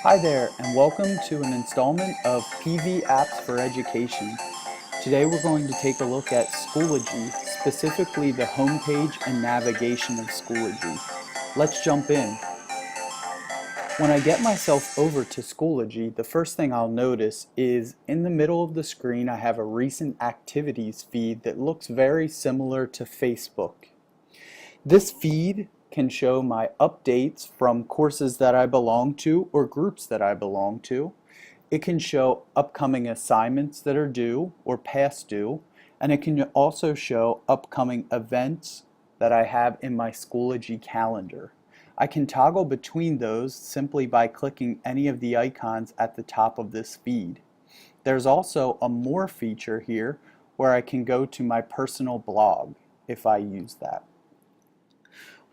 Hi there, and welcome to an installment of PV Apps for Education. Today we're going to take a look at Schoology, specifically the homepage and navigation of Schoology. Let's jump in. When I get myself over to Schoology, the first thing I'll notice is in the middle of the screen I have a recent activities feed that looks very similar to Facebook. This feed can show my updates from courses that I belong to or groups that I belong to. It can show upcoming assignments that are due or past due, and it can also show upcoming events that I have in my Schoology calendar. I can toggle between those simply by clicking any of the icons at the top of this feed. There's also a More feature here where I can go to my personal blog if I use that.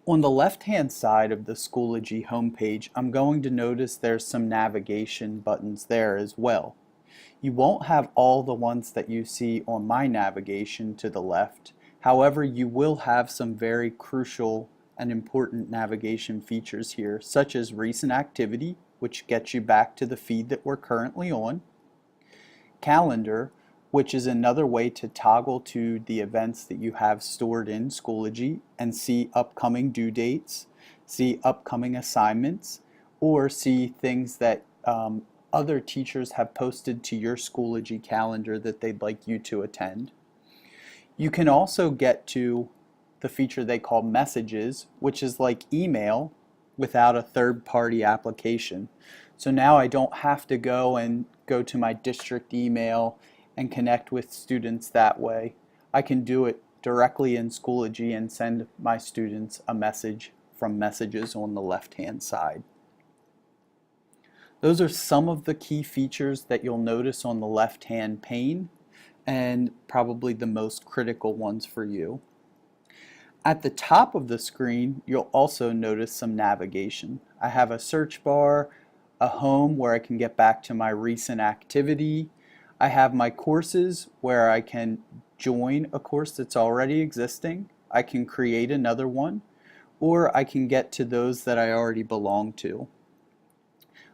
On the left-hand side of the Schoology homepage, I'm going to notice there's some navigation buttons there as well. You won't have all the ones that you see on my navigation to the left. However, you will have some very crucial and important navigation features here, such as recent activity, which gets you back to the feed that we're currently on, calendar, which is another way to toggle to the events that you have stored in Schoology and see upcoming due dates, see upcoming assignments, or see things that other teachers have posted to your Schoology calendar that they'd like you to attend. You can also get to the feature they call messages, which is like email without a third-party application. So now I don't have to go to my district email and connect with students that way. I can do it directly in Schoology and send my students a message from messages on the left-hand side. Those are some of the key features that you'll notice on the left-hand pane, and probably the most critical ones for you. At the top of the screen, you'll also notice some navigation. I have a search bar, a home where I can get back to my recent activity. I have my courses where I can join a course that's already existing. I can create another one, or I can get to those that I already belong to.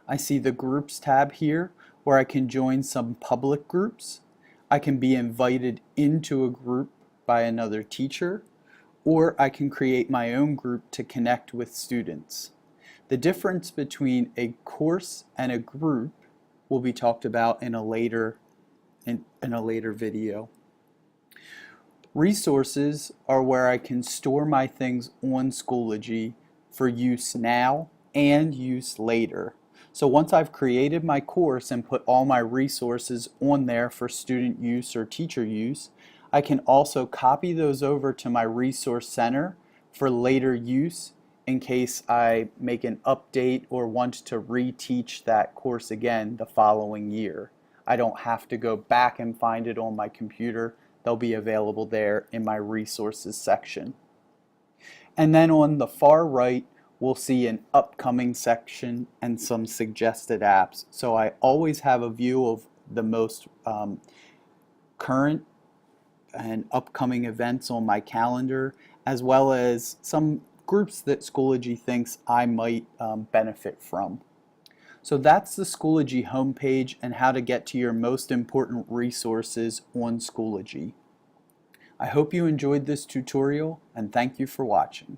I see the Groups tab here where I can join some public groups. I can be invited into a group by another teacher, or I can create my own group to connect with students. The difference between a course and a group will be talked about in a later video. Resources are where I can store my things on Schoology for use now and use later. So once I've created my course and put all my resources on there for student use or teacher use, I can also copy those over to my resource center for later use in case I make an update or want to reteach that course again the following year. I don't have to go back and find it on my computer. They'll be available there in my resources section. And then on the far right, we'll see an upcoming section and some suggested apps. So I always have a view of the most current and upcoming events on my calendar, as well as some groups that Schoology thinks I might benefit from. So that's the Schoology homepage and how to get to your most important resources on Schoology. I hope you enjoyed this tutorial, and thank you for watching.